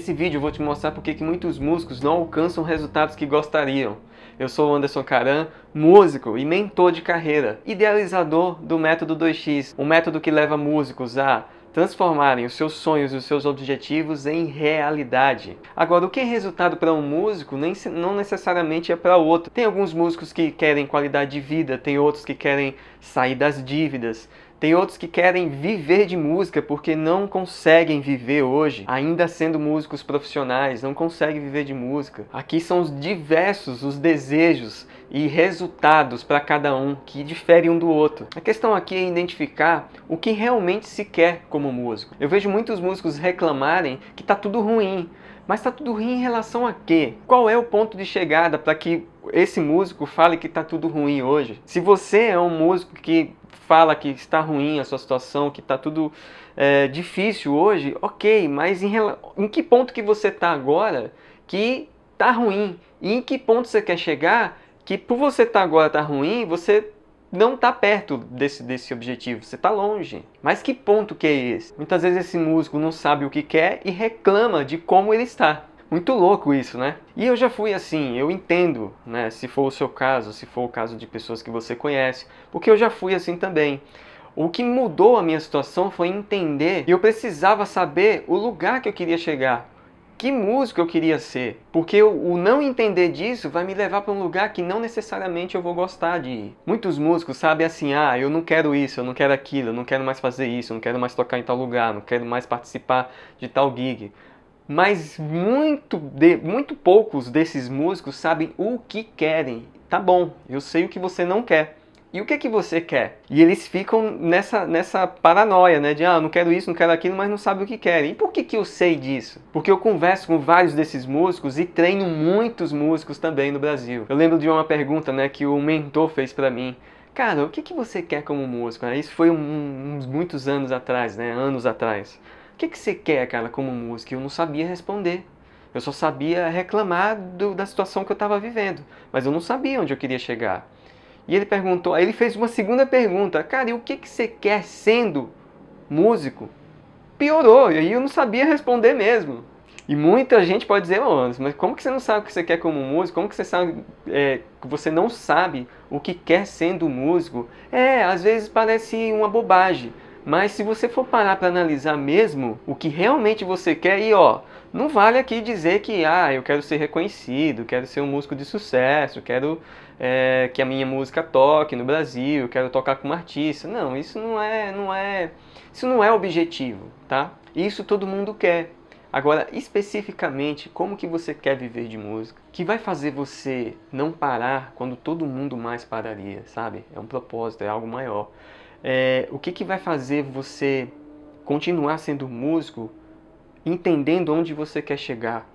Nesse vídeo eu vou te mostrar porque que muitos músicos não alcançam resultados que gostariam. Eu sou o Anderson Caran, músico e mentor de carreira, idealizador do método 2x, um método que leva músicos a transformarem os seus sonhos e os seus objetivos em realidade. Agora, o que é resultado para um músico não necessariamente é para outro. Tem alguns músicos que querem qualidade de vida, tem outros que querem sair das dívidas, tem outros que querem viver de música porque não conseguem viver hoje, ainda sendo músicos profissionais, não conseguem viver de música. Aqui são os diversos, os desejos e resultados para cada um que diferem um do outro. A questão aqui é identificar o que realmente se quer como músico. Eu vejo muitos músicos reclamarem que está tudo ruim. Mas está tudo ruim em relação a quê? Qual é o ponto de chegada para que esse músico fale que está tudo ruim hoje? Se você é um músico que fala que está ruim a sua situação, que está tudo difícil hoje, ok, mas em que ponto que você está agora que está ruim? E em que ponto você quer chegar que por você estar agora tá ruim, você não está perto desse objetivo, você está longe. Mas que ponto que é esse? Muitas vezes esse músico não sabe o que quer e reclama de como ele está. Muito louco isso, né? E eu já fui assim, eu entendo, né? Se for o seu caso, se for o caso de pessoas que você conhece, porque eu já fui assim também. O que mudou a minha situação foi entender que eu precisava saber o lugar que eu queria chegar. Que músico eu queria ser, porque o não entender disso vai me levar para um lugar que não necessariamente eu vou gostar de ir. Muitos músicos sabem assim, eu não quero isso, eu não quero aquilo, eu não quero mais fazer isso, eu não quero mais tocar em tal lugar, não quero mais participar de tal gig. Mas muito poucos desses músicos sabem o que querem. Tá bom, eu sei o que você não quer. E o que é que você quer? E eles ficam nessa paranoia, né? De, eu não quero isso, não quero aquilo, mas não sabem o que querem. E por que eu sei disso? Porque eu converso com vários desses músicos e treino muitos músicos também no Brasil. Eu lembro de uma pergunta, né, que o mentor fez pra mim. Cara, o que você quer como músico? Isso foi muitos anos atrás, né? Anos atrás. O que você quer, cara, como músico? Eu não sabia responder. Eu só sabia reclamar da situação que eu estava vivendo. Mas eu não sabia onde eu queria chegar. E ele perguntou, aí ele fez uma segunda pergunta, cara, e o que você quer sendo músico? Piorou, e aí eu não sabia responder mesmo. E muita gente pode dizer, Anderson, mas como que você não sabe o que você quer como músico? Como que você sabe que você não sabe o que quer sendo músico? Às vezes parece uma bobagem, mas se você for parar para analisar mesmo o que realmente você quer, não vale aqui dizer que eu quero ser reconhecido, quero ser um músico de sucesso, quero que a minha música toque no Brasil, quero tocar como artista. Não, isso isso não é objetivo, tá? Isso todo mundo quer. Agora, especificamente, como que você quer viver de música? Que vai fazer você não parar quando todo mundo mais pararia, sabe? É um propósito, é algo maior. O que vai fazer você continuar sendo músico entendendo onde você quer chegar?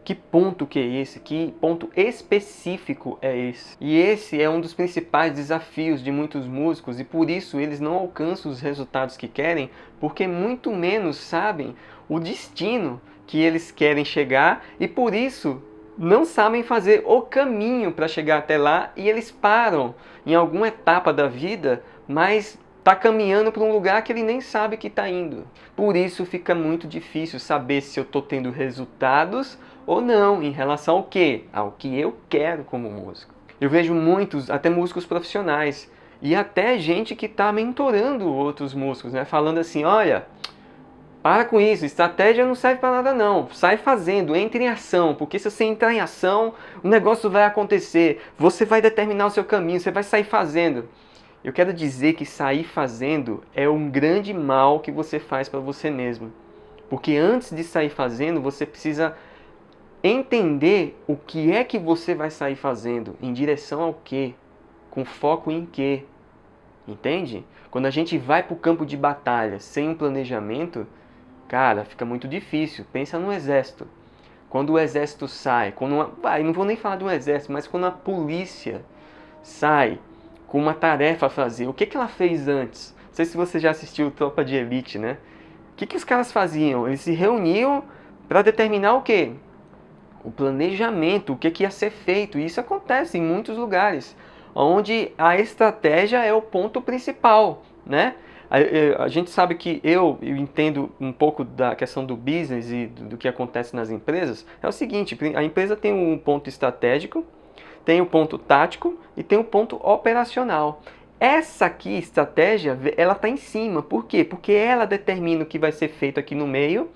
Que ponto que é esse? Que ponto específico é esse? E esse é um dos principais desafios de muitos músicos e por isso eles não alcançam os resultados que querem, porque muito menos sabem o destino que eles querem chegar e por isso não sabem fazer o caminho para chegar até lá e eles param em alguma etapa da vida, mas está caminhando para um lugar que ele nem sabe que está indo. Por isso fica muito difícil saber se eu estou tendo resultados ou não, em relação ao quê? Ao que eu quero como músico. Eu vejo muitos, até músicos profissionais, e até gente que está mentorando outros músicos, né? Falando assim, olha, para com isso, estratégia não serve para nada não, sai fazendo, entre em ação, porque se você entrar em ação, o negócio vai acontecer, você vai determinar o seu caminho, você vai sair fazendo. Eu quero dizer que sair fazendo é um grande mal que você faz para você mesmo. Porque antes de sair fazendo, você precisa entender o que é que você vai sair fazendo, em direção ao quê, com foco em quê. Entende? Quando a gente vai para o campo de batalha sem um planejamento, cara, fica muito difícil. Pensa no exército. Quando o exército sai, não vou nem falar do exército, mas quando a polícia sai com uma tarefa a fazer, o que ela fez antes? Não sei se você já assistiu Tropa de Elite, né? O que os caras faziam? Eles se reuniam para determinar o quê? O planejamento, o que ia ser feito. E isso acontece em muitos lugares, onde a estratégia é o ponto principal, né? A gente sabe que eu entendo um pouco da questão do business e do que acontece nas empresas. É o seguinte, a empresa tem um ponto estratégico, tem o ponto tático e tem o ponto operacional. Essa aqui, estratégia, ela está em cima. Por quê? Porque ela determina o que vai ser feito aqui no meio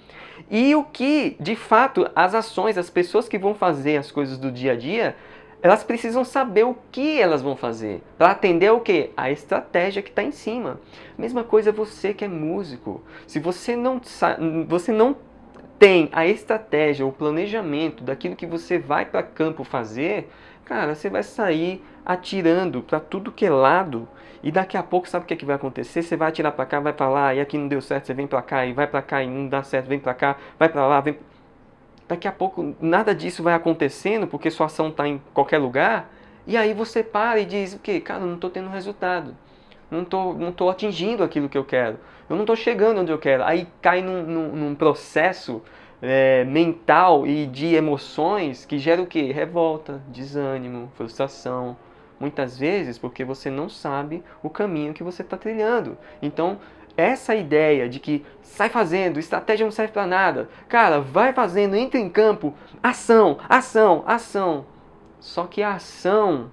e o que, de fato, as ações, as pessoas que vão fazer as coisas do dia a dia, elas precisam saber o que elas vão fazer. Para atender o quê? A estratégia que está em cima. Mesma coisa você que é músico. Se você não tem a estratégia, o planejamento daquilo que você vai para campo fazer, cara, você vai sair atirando para tudo que é lado e daqui a pouco sabe o que é que vai acontecer? Você vai atirar para cá, vai para lá, e aqui não deu certo, você vem para cá, e vai para cá e não dá certo, vem para cá, vai para lá, vem. Daqui a pouco nada disso vai acontecendo porque sua ação está em qualquer lugar, e aí você para e diz o quê? Cara, eu não estou tendo resultado. Não tô atingindo aquilo que eu quero. Eu não estou chegando onde eu quero. Aí cai num processo mental e de emoções que gera o quê? Revolta, desânimo, frustração. Muitas vezes porque você não sabe o caminho que você está trilhando. Então, essa ideia de que sai fazendo, estratégia não serve para nada. Cara, vai fazendo, entra em campo, ação, ação, ação. Só que a ação,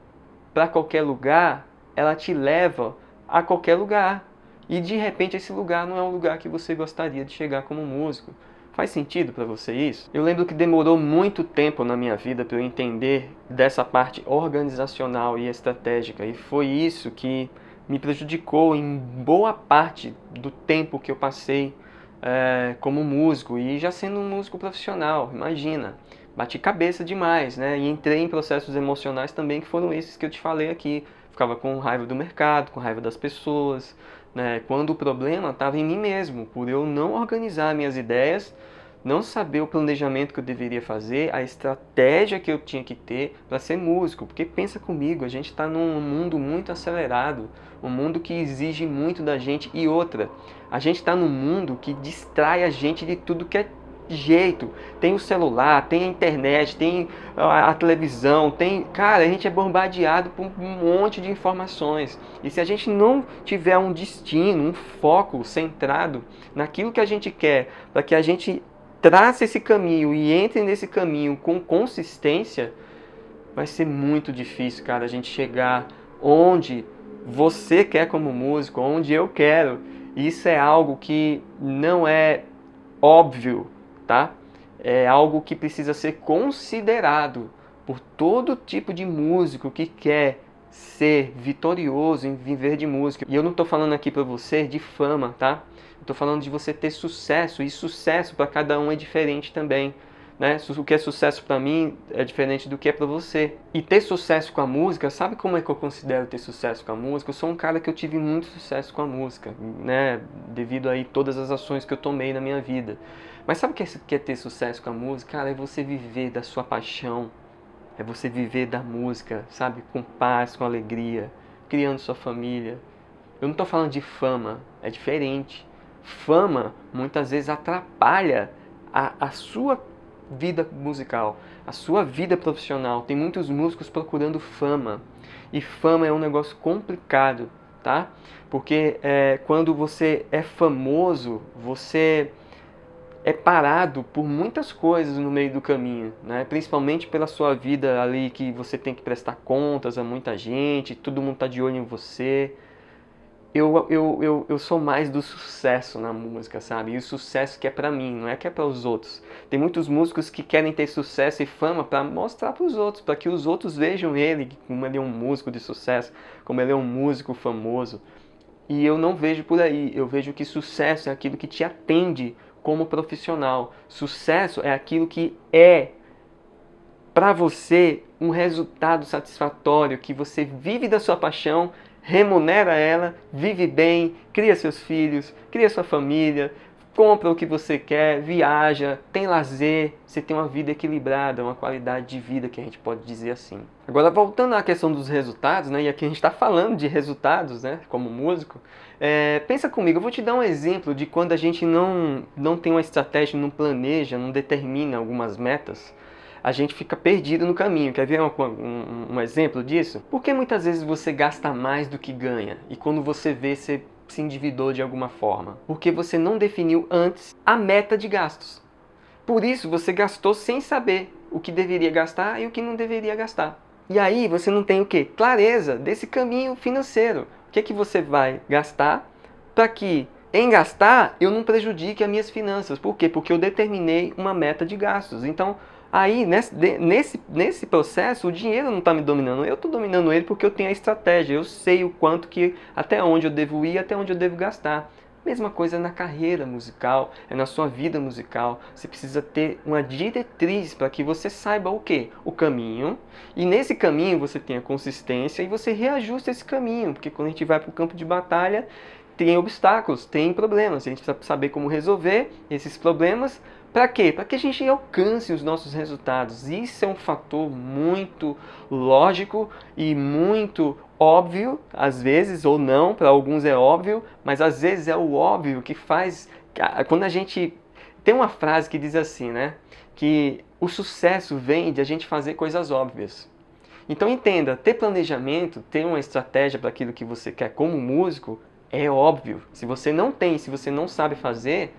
para qualquer lugar, ela te leva a qualquer lugar. E de repente esse lugar não é um lugar que você gostaria de chegar como músico. Faz sentido para você isso? Eu lembro que demorou muito tempo na minha vida para eu entender dessa parte organizacional e estratégica. E foi isso que me prejudicou em boa parte do tempo que eu passei como músico. E já sendo um músico profissional, imagina. Bati cabeça demais, né? E entrei em processos emocionais também que foram esses que eu te falei aqui. Ficava com raiva do mercado, com raiva das pessoas, né? Quando o problema estava em mim mesmo, por eu não organizar minhas ideias, não saber o planejamento que eu deveria fazer, a estratégia que eu tinha que ter para ser músico. Porque pensa comigo, a gente está num mundo muito acelerado, um mundo que exige muito da gente. E outra, a gente está num mundo que distrai a gente de tudo que é jeito. Tem o celular, tem a internet, tem a televisão, tem... Cara, a gente é bombardeado por um monte de informações. E se a gente não tiver um destino, um foco centrado naquilo que a gente quer, para que a gente trace esse caminho e entre nesse caminho com consistência, vai ser muito difícil, cara, a gente chegar onde você quer como músico, onde eu quero. Isso é algo que não é óbvio, tá? É algo que precisa ser considerado por todo tipo de músico que quer ser vitorioso em viver de música. E eu não estou falando aqui para você de fama, tá? Estou falando de você ter sucesso, e sucesso para cada um é diferente também. Né? O que é sucesso para mim é diferente do que é para você. E ter sucesso com a música, sabe como é que eu considero ter sucesso com a música? Eu sou um cara que eu tive muito sucesso com a música, né? Devido aí todas as ações que eu tomei na minha vida. Mas sabe o que é ter sucesso com a música? Cara, é você viver da sua paixão, é você viver da música, sabe? Com paz, com alegria, criando sua família. Eu não estou falando de fama, é diferente. Fama muitas vezes atrapalha a sua vida musical, a sua vida profissional. Tem muitos músicos procurando fama. E fama é um negócio complicado, tá? Porque quando você é famoso, você é parado por muitas coisas no meio do caminho, né? Principalmente pela sua vida ali que você tem que prestar contas a muita gente, todo mundo tá de olho em você. Eu sou mais do sucesso na música, sabe? E o sucesso que é pra mim, não é que é para os outros. Tem muitos músicos que querem ter sucesso e fama para mostrar para os outros, para que os outros vejam ele como ele é um músico de sucesso, como ele é um músico famoso. E eu não vejo por aí. Eu vejo que sucesso é aquilo que te atende como profissional. Sucesso é aquilo que é para você um resultado satisfatório, que você vive da sua paixão, remunera ela, vive bem, cria seus filhos, cria sua família, compra o que você quer, viaja, tem lazer, você tem uma vida equilibrada, uma qualidade de vida que a gente pode dizer assim. Agora, voltando à questão dos resultados, né, e aqui a gente está falando de resultados, né, como músico, pensa comigo, eu vou te dar um exemplo de quando a gente não tem uma estratégia, não planeja, não determina algumas metas, a gente fica perdido no caminho. Quer ver um exemplo disso? Porque muitas vezes você gasta mais do que ganha, e quando você vê, você se endividou de alguma forma? Porque você não definiu antes a meta de gastos. Por isso você gastou sem saber o que deveria gastar e o que não deveria gastar. E aí você não tem o quê? Clareza desse caminho financeiro. O que é que você vai gastar para que, em gastar, eu não prejudique as minhas finanças. Por quê? Porque eu determinei uma meta de gastos. Então, aí, nesse processo, o dinheiro não está me dominando. Eu estou dominando ele porque eu tenho a estratégia. Eu sei o quanto que, até onde eu devo ir, até onde eu devo gastar. Mesma coisa na carreira musical, é na sua vida musical. Você precisa ter uma diretriz para que você saiba o quê? O caminho. E nesse caminho você tenha consistência e você reajusta esse caminho. Porque quando a gente vai para o campo de batalha, tem obstáculos, tem problemas. A gente precisa saber como resolver esses problemas. Para quê? Para que a gente alcance os nossos resultados. Isso é um fator muito lógico e muito óbvio, às vezes, ou não, para alguns é óbvio, mas às vezes é o óbvio que faz... Quando a gente... Tem uma frase que diz assim, né? Que o sucesso vem de a gente fazer coisas óbvias. Então entenda, ter planejamento, ter uma estratégia para aquilo que você quer como músico, é óbvio. Se você não tem, se você não sabe fazer,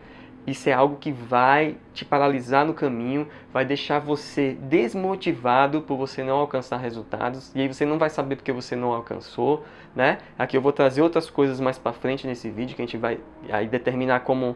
isso é algo que vai te paralisar no caminho, vai deixar você desmotivado por você não alcançar resultados, e aí você não vai saber porque você não alcançou, né? Aqui eu vou trazer outras coisas mais para frente nesse vídeo, que a gente vai aí determinar como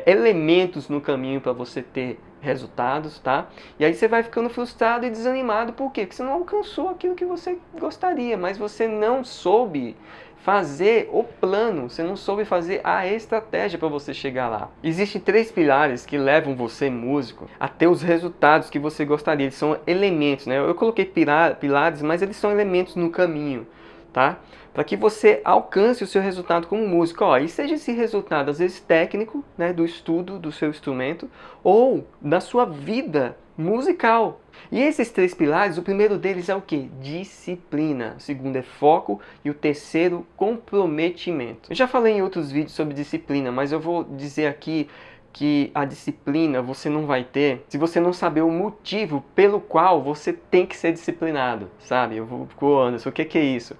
elementos no caminho para você ter resultados, tá? E aí você vai ficando frustrado e desanimado, por quê? Porque você não alcançou aquilo que você gostaria, mas você não soube fazer o plano, você não soube fazer a estratégia para você chegar lá. Existem 3 pilares que levam você, músico, a ter os resultados que você gostaria. Eles são elementos, né? Eu coloquei pilares, mas eles são elementos no caminho, tá? Para que você alcance o seu resultado como músico. Ó, e seja esse resultado, às vezes técnico, né, do estudo do seu instrumento, ou da sua vida musical. E esses 3 pilares, o primeiro deles é o quê? Disciplina. O segundo é foco e o terceiro, comprometimento. Eu já falei em outros vídeos sobre disciplina, mas eu vou dizer aqui que a disciplina você não vai ter se você não saber o motivo pelo qual você tem que ser disciplinado, sabe? Eu vou pro Anderson, o que é isso?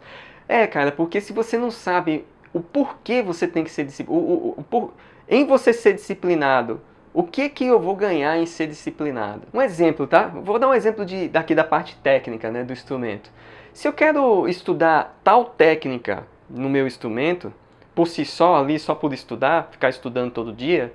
Cara, porque se você não sabe o porquê você tem que ser disciplinado, em você ser disciplinado, o que eu vou ganhar em ser disciplinado? Um exemplo, tá? Vou dar um exemplo daqui da parte técnica, né, do instrumento. Se eu quero estudar tal técnica no meu instrumento, por si só ali, só por estudar, ficar estudando todo dia,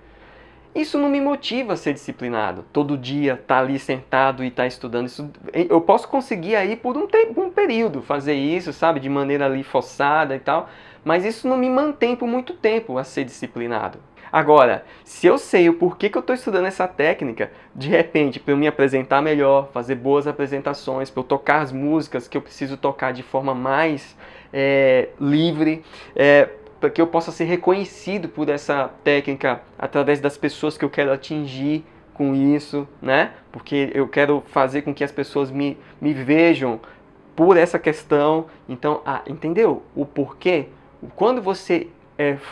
isso não me motiva a ser disciplinado. Todo dia estar ali sentado e estar estudando. Isso, eu posso conseguir aí por um período fazer isso, sabe? De maneira ali forçada e tal. Mas isso não me mantém por muito tempo a ser disciplinado. Agora, se eu sei o porquê que eu estou estudando essa técnica, de repente, para eu me apresentar melhor, fazer boas apresentações, para eu tocar as músicas que eu preciso tocar de forma mais livre, para que eu possa ser reconhecido por essa técnica através das pessoas que eu quero atingir com isso, né? Porque eu quero fazer com que as pessoas me vejam por essa questão. Então, entendeu? O porquê? Quando você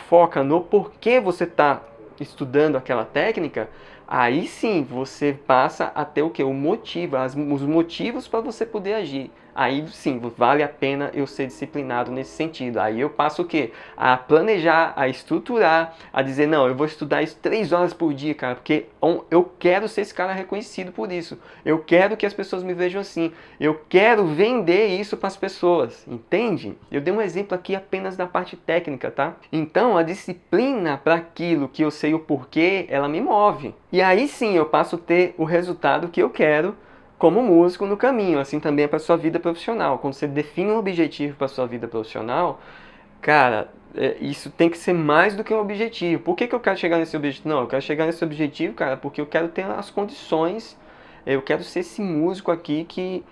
foca no porquê você está estudando aquela técnica, aí sim você passa a ter o quê? O motivo, os motivos para você poder agir. Aí sim, vale a pena eu ser disciplinado nesse sentido. Aí eu passo o quê? A planejar, a estruturar, a dizer, não, eu vou estudar isso 3 horas por dia, cara, porque eu quero ser esse cara reconhecido por isso. Eu quero que as pessoas me vejam assim. Eu quero vender isso para as pessoas, entende? Eu dei um exemplo aqui apenas da parte técnica, tá? Então, a disciplina para aquilo que eu sei o porquê, ela me move. E aí sim, eu passo a ter o resultado que eu quero como músico no caminho, assim também é para sua vida profissional. Quando você define um objetivo para sua vida profissional, cara, isso tem que ser mais do que um objetivo. Por que eu quero chegar nesse objetivo? Não, eu quero chegar nesse objetivo, cara, porque eu quero ter as condições, eu quero ser esse músico aqui que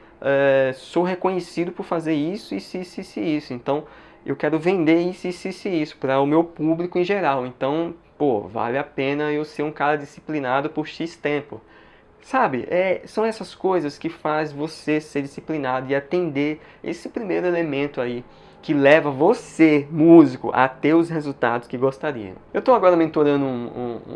sou reconhecido por fazer isso, isso. Então, eu quero vender isso para o meu público em geral. Então, pô, vale a pena eu ser um cara disciplinado por X tempo. Sabe, são essas coisas que faz você ser disciplinado e atender esse primeiro elemento aí, que leva você, músico, a ter os resultados que gostaria. Eu estou agora mentorando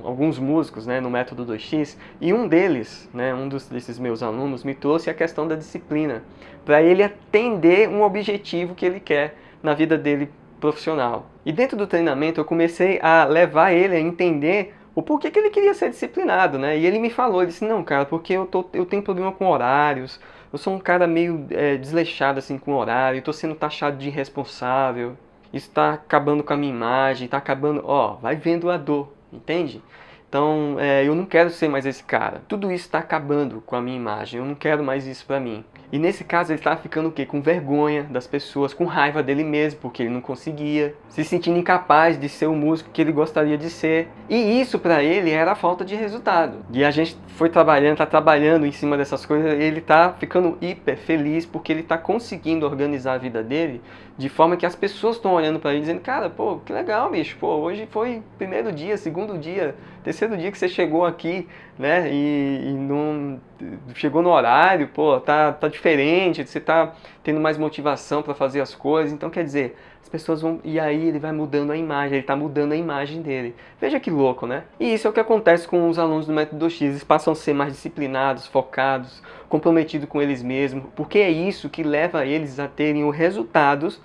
alguns músicos, né, no Método 2X, e um deles, né, desses meus alunos, me trouxe a questão da disciplina, para ele atender um objetivo que ele quer na vida dele profissional. E dentro do treinamento eu comecei a levar ele a entender o porquê que ele queria ser disciplinado, né? E ele me falou, ele disse, não, cara, porque eu tenho problema com horários, eu sou um cara meio desleixado assim com horário, estou sendo taxado de irresponsável, isso está acabando com a minha imagem, está acabando, ó, vai vendo a dor, entende? Então, eu não quero ser mais esse cara. Tudo isso está acabando com a minha imagem, eu não quero mais isso pra mim. E nesse caso ele estava ficando o quê? Com vergonha das pessoas, com raiva dele mesmo, porque ele não conseguia, se sentindo incapaz de ser o músico que ele gostaria de ser. E isso pra ele era a falta de resultado. E a gente foi trabalhando, tá trabalhando em cima dessas coisas, ele tá ficando hiper feliz porque ele tá conseguindo organizar a vida dele de forma que as pessoas estão olhando pra ele dizendo, cara, pô, que legal, bicho, pô, hoje foi primeiro dia, segundo dia, terceiro dia que você chegou aqui, né, e não chegou no horário, pô, tá diferente, você tá tendo mais motivação para fazer as coisas, então quer dizer, as pessoas vão, e aí ele vai mudando a imagem, ele tá mudando a imagem dele. Veja que louco, né? E isso é o que acontece com os alunos do Método 2X, eles passam a ser mais disciplinados, focados, comprometidos com eles mesmos, porque é isso que leva eles a terem os resultados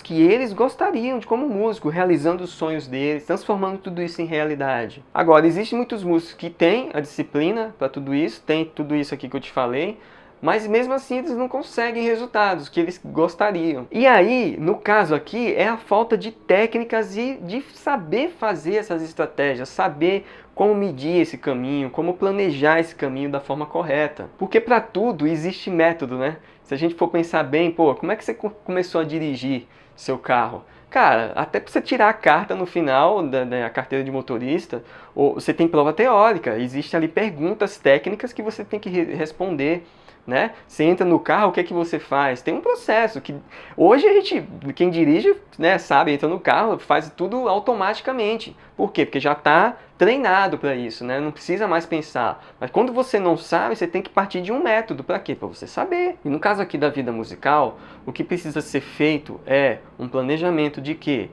que eles gostariam de como músico, realizando os sonhos deles, transformando tudo isso em realidade. Agora, existem muitos músicos que têm a disciplina para tudo isso, tem tudo isso aqui que eu te falei, mas mesmo assim eles não conseguem resultados que eles gostariam. E aí, no caso aqui, é a falta de técnicas e de saber fazer essas estratégias, saber como medir esse caminho, como planejar esse caminho da forma correta. Porque para tudo existe método, né? Se a gente for pensar bem, pô, como é que você começou a dirigir seu carro? Cara, até para você tirar a carta no final, a carteira de motorista, você tem prova teórica, existem ali perguntas técnicas que você tem que responder. Né? Você entra no carro, o que é que você faz? Tem um processo que hoje a gente, quem dirige, né, sabe, entra no carro, faz tudo automaticamente. Por quê? Porque já está treinado para isso, né? Não precisa mais pensar. Mas quando você não sabe, você tem que partir de um método. Para quê? Para você saber. E no caso aqui da vida musical, o que precisa ser feito é um planejamento de quê?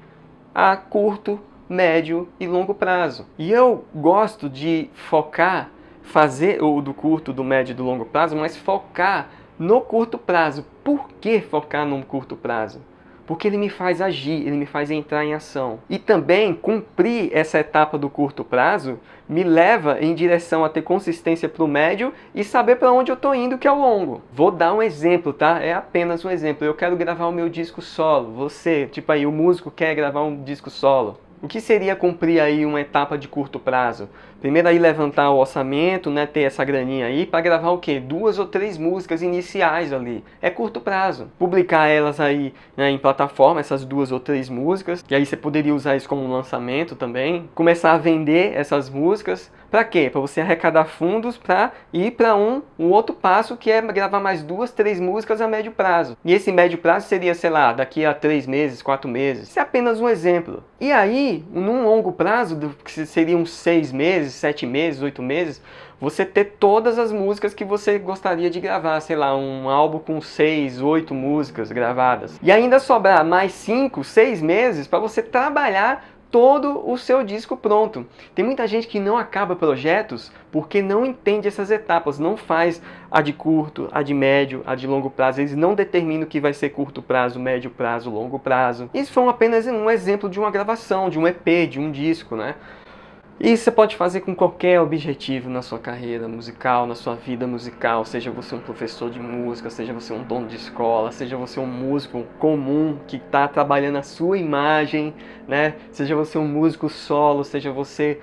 A curto, médio e longo prazo. E eu gosto de focar fazer o do curto, do médio e do longo prazo, mas focar no curto prazo. Por que focar no curto prazo? Porque ele me faz agir, ele me faz entrar em ação. E também cumprir essa etapa do curto prazo me leva em direção a ter consistência para o médio e saber para onde eu estou indo, que é o longo. Vou dar um exemplo, tá? É apenas um exemplo. Eu quero gravar o meu disco solo. Você, tipo aí, o músico quer gravar um disco solo. O que seria cumprir aí uma etapa de curto prazo? Primeiro aí levantar o orçamento, né, ter essa graninha aí para gravar o quê? 2 ou 3 músicas iniciais ali. É curto prazo. Publicar elas aí, né, em plataforma, essas 2 ou 3 músicas, e aí você poderia usar isso como um lançamento também. Começar a vender essas músicas. Para quê? Para você arrecadar fundos para ir para um outro passo, que é gravar mais 2, 3 músicas a médio prazo. E esse médio prazo seria, sei lá, daqui a 3 meses, 4 meses. Isso é apenas um exemplo. E aí, num longo prazo, que seriam 6 meses, 7 meses, 8 meses, você ter todas as músicas que você gostaria de gravar, sei lá, um álbum com 6, 8 músicas gravadas. E ainda sobrar mais 5, 6 meses para você trabalhar todo o seu disco pronto. Tem muita gente que não acaba projetos porque não entende essas etapas, não faz a de curto, a de médio, a de longo prazo. Eles não determinam o que vai ser curto prazo, médio prazo, longo prazo. Isso foi apenas um exemplo de uma gravação, de um EP, de um disco, né? Isso você pode fazer com qualquer objetivo na sua carreira musical, na sua vida musical, seja você um professor de música, seja você um dono de escola, seja você um músico comum que está trabalhando a sua imagem, né? Seja você um músico solo, seja você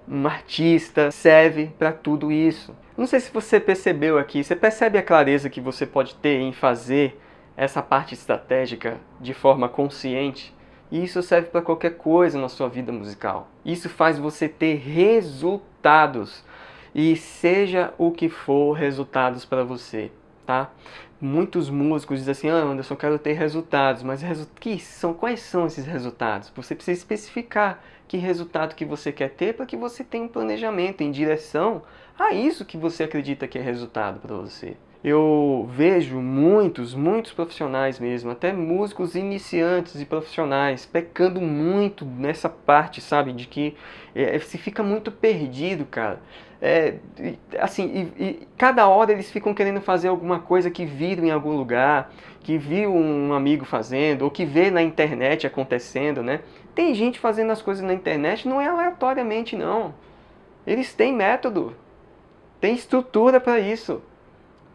um artista, serve para tudo isso. Não sei se você percebeu aqui, você percebe a clareza que você pode ter em fazer essa parte estratégica de forma consciente? E isso serve para qualquer coisa na sua vida musical. Isso faz você ter resultados. E seja o que for, resultados para você, tá? Muitos músicos dizem assim, Anderson, eu quero ter resultados. Mas quais são esses resultados? Você precisa especificar que resultado que você quer ter para que você tenha um planejamento em direção a isso que você acredita que é resultado para você. eu vejo muitos profissionais mesmo, até músicos iniciantes e profissionais, pecando muito nessa parte, sabe? De que se fica muito perdido, cara. Assim, e cada hora eles ficam querendo fazer alguma coisa que viram em algum lugar, que viu um amigo fazendo, ou que vê na internet acontecendo, né? Tem gente fazendo as coisas na internet, não é aleatoriamente, não. Eles têm método, têm estrutura para isso.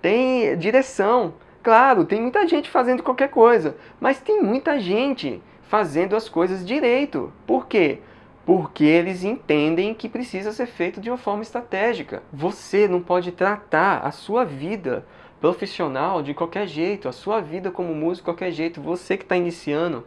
Tem direção. Claro, tem muita gente fazendo qualquer coisa, mas tem muita gente fazendo as coisas direito. Por quê? Porque eles entendem que precisa ser feito de uma forma estratégica. Você não pode tratar a sua vida profissional de qualquer jeito, a sua vida como músico de qualquer jeito. Você que está iniciando,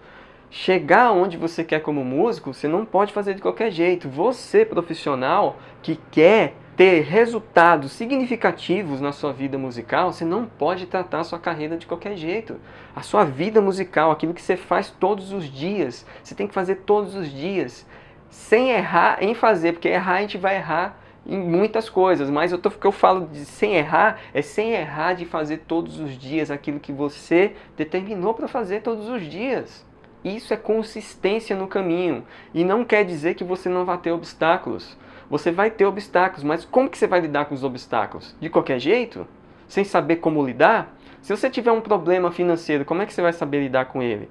chegar onde você quer como músico, você não pode fazer de qualquer jeito. Você, profissional, que quer ter resultados significativos na sua vida musical, você não pode tratar a sua carreira de qualquer jeito. A sua vida musical, aquilo que você faz todos os dias, você tem que fazer todos os dias, sem errar em fazer, porque errar a gente vai errar em muitas coisas, mas o que eu falo de sem errar, é sem errar de fazer todos os dias aquilo que você determinou para fazer todos os dias. Isso é consistência no caminho, e não quer dizer que você não vai ter obstáculos. Você vai ter obstáculos, mas como que você vai lidar com os obstáculos? De qualquer jeito? Sem saber como lidar? Se você tiver um problema financeiro, como é que você vai saber lidar com ele?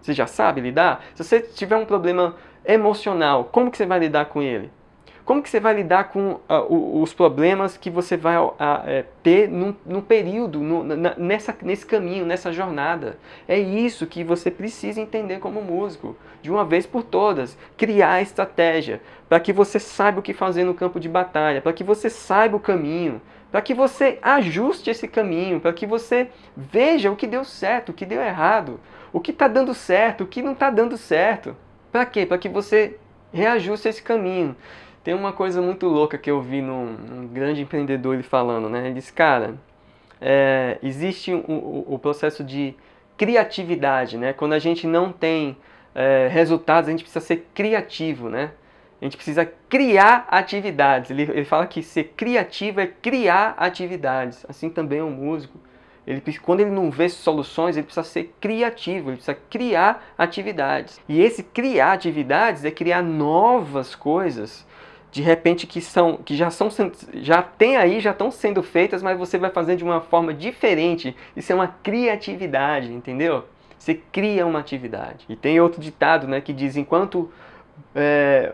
Você já sabe lidar? Se você tiver um problema emocional, como que você vai lidar com ele? Como que você vai lidar com os problemas que você vai ter no período, nesse caminho, nessa jornada? É isso que você precisa entender como músico, de uma vez por todas. Criar estratégia, para que você saiba o que fazer no campo de batalha, para que você saiba o caminho, para que você ajuste esse caminho, para que você veja o que deu certo, o que deu errado, o que está dando certo, o que não está dando certo. Para quê? Para que você reajuste esse caminho. Tem uma coisa muito louca que eu vi num grande empreendedor ele falando, né? Ele disse, cara, existe o processo de criatividade, né? Quando a gente não tem resultados, a gente precisa ser criativo, né? A gente precisa criar atividades. Ele fala que ser criativo é criar atividades. Assim também é um músico. Quando ele não vê soluções, ele precisa ser criativo, ele precisa criar atividades. E esse criar atividades é criar novas coisas, de repente que já estão sendo feitas, mas você vai fazer de uma forma diferente. Isso é uma criatividade, entendeu? Você cria uma atividade. E tem outro ditado, né, que diz, enquanto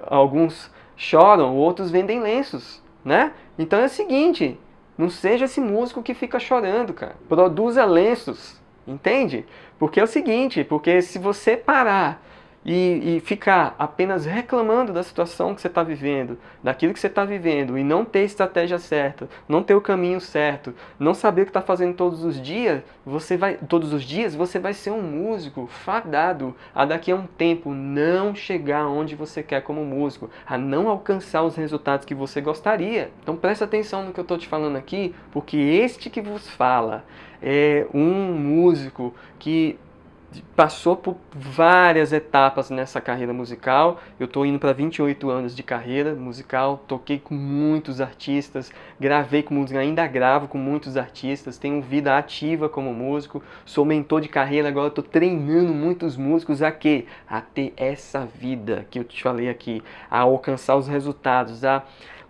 alguns choram, outros vendem lenços, né? Então é o seguinte, não seja esse músico que fica chorando, cara. Produza lenços, entende? Porque é o seguinte, porque se você parar e ficar apenas reclamando da situação que você está vivendo, daquilo que você está vivendo, e não ter estratégia certa, não ter o caminho certo, não saber o que está fazendo todos os dias, você vai ser um músico fadado a daqui a um tempo não chegar onde você quer como músico, a não alcançar os resultados que você gostaria. Então presta atenção no que eu estou te falando aqui, porque este que vos fala é um músico que passou por várias etapas nessa carreira musical. Eu estou indo para 28 anos de carreira musical, toquei com muitos artistas, gravei com música, ainda gravo com muitos artistas, tenho vida ativa como músico, sou mentor de carreira, agora estou treinando muitos músicos a quê? A ter essa vida que eu te falei aqui, a alcançar os resultados, a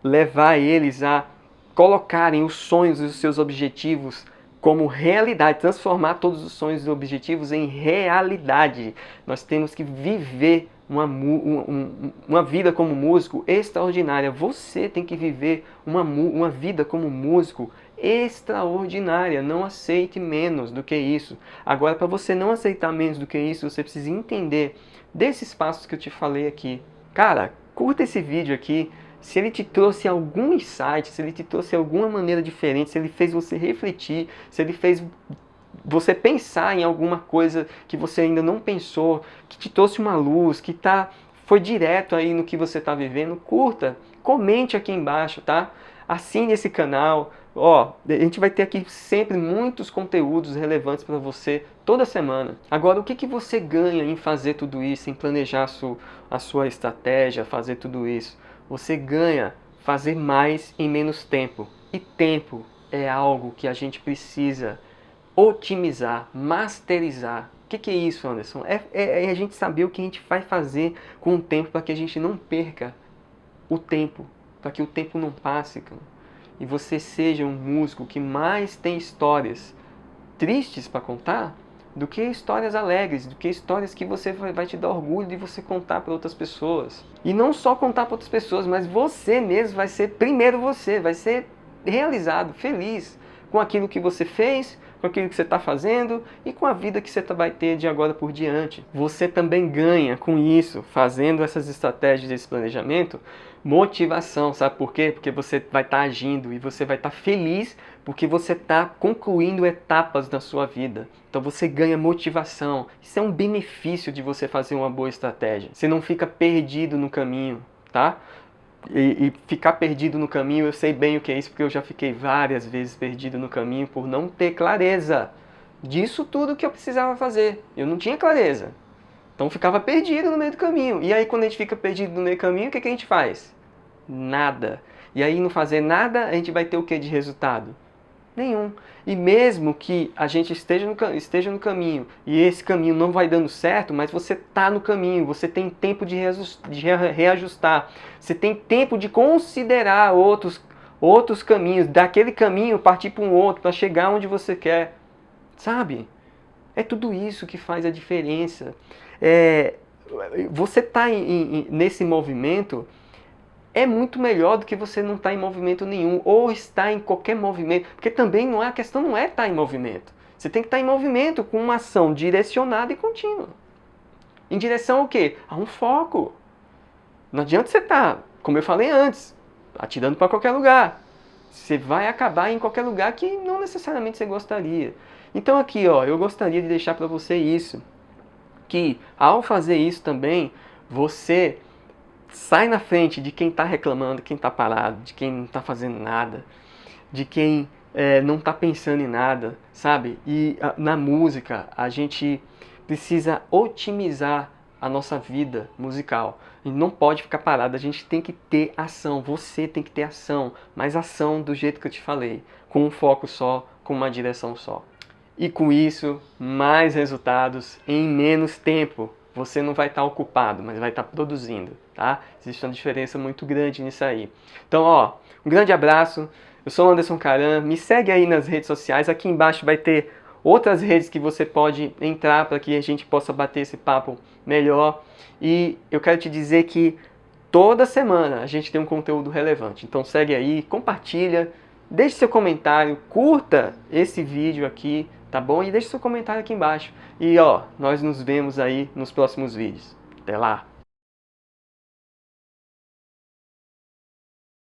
levar eles a colocarem os sonhos e os seus objetivos como realidade, transformar todos os sonhos e objetivos em realidade. Nós temos que viver uma vida como músico extraordinária. Você tem que viver uma vida como músico extraordinária. Não aceite menos do que isso. Agora, para você não aceitar menos do que isso, você precisa entender desses passos que eu te falei aqui. Cara, curta esse vídeo aqui. Se ele te trouxe algum insight, se ele te trouxe alguma maneira diferente, se ele fez você refletir, se ele fez você pensar em alguma coisa que você ainda não pensou, que te trouxe uma luz, que foi direto aí no que você está vivendo, curta, comente aqui embaixo, tá? Assine esse canal. Ó, a gente vai ter aqui sempre muitos conteúdos relevantes para você toda semana. Agora, o que você ganha em fazer tudo isso, em planejar a sua estratégia, fazer tudo isso? Você ganha fazer mais em menos tempo. E tempo é algo que a gente precisa otimizar, masterizar. O que é isso, Anderson? É a gente saber o que a gente vai fazer com o tempo para que a gente não perca o tempo, para que o tempo não passe, cara. E você seja um músico que mais tem histórias tristes para contar do que histórias alegres, do que histórias que você vai te dar orgulho de você contar para outras pessoas. E não só contar para outras pessoas, mas você mesmo vai ser, primeiro você, vai ser realizado, feliz com aquilo que você fez, com aquilo que você está fazendo e com a vida que você vai ter de agora por diante. Você também ganha com isso, fazendo essas estratégias desse planejamento, motivação, sabe por quê? Porque você vai estar agindo e você vai estar feliz porque você está concluindo etapas da sua vida. Então você ganha motivação. Isso é um benefício de você fazer uma boa estratégia. Você não fica perdido no caminho, tá? E ficar perdido no caminho, eu sei bem o que é isso, porque eu já fiquei várias vezes perdido no caminho por não ter clareza disso tudo que eu precisava fazer. Eu não tinha clareza. Então ficava perdido no meio do caminho. E aí quando a gente fica perdido no meio do caminho, o que a gente faz? Nada. E aí não fazer nada, a gente vai ter o que de resultado? Nenhum. E mesmo que a gente esteja no caminho e esse caminho não vai dando certo, mas você está no caminho, você tem tempo de reajustar, você tem tempo de considerar outros caminhos, daquele caminho partir para um outro, para chegar onde você quer. Sabe? É tudo isso que faz a diferença. Você está nesse movimento é muito melhor do que você não estar em movimento nenhum, ou estar em qualquer movimento, porque também a questão não é estar em movimento. Você tem que estar em movimento com uma ação direcionada e contínua. Em direção ao quê? A um foco. Não adianta você estar, como eu falei antes, atirando para qualquer lugar. Você vai acabar em qualquer lugar que não necessariamente você gostaria. Então aqui, ó, eu gostaria de deixar para você isso, que ao fazer isso também, você sai na frente de quem está reclamando, quem está parado, de quem não está fazendo nada, de quem não está pensando em nada, sabe? E na música, a gente precisa otimizar a nossa vida musical. A gente não pode ficar parado, a gente tem que ter ação, você tem que ter ação, mas ação do jeito que eu te falei, com um foco só, com uma direção só. E com isso, mais resultados em menos tempo. Você não vai estar ocupado, mas vai estar produzindo, tá? Existe uma diferença muito grande nisso aí. Então, ó, um grande abraço. Eu sou o Anderson Caran. Me segue aí nas redes sociais. Aqui embaixo vai ter outras redes que você pode entrar para que a gente possa bater esse papo melhor. E eu quero te dizer que toda semana a gente tem um conteúdo relevante. Então segue aí, compartilha, deixe seu comentário, curta esse vídeo aqui, tá bom? E deixe seu comentário aqui embaixo. E ó, nós nos vemos aí nos próximos vídeos. Até lá!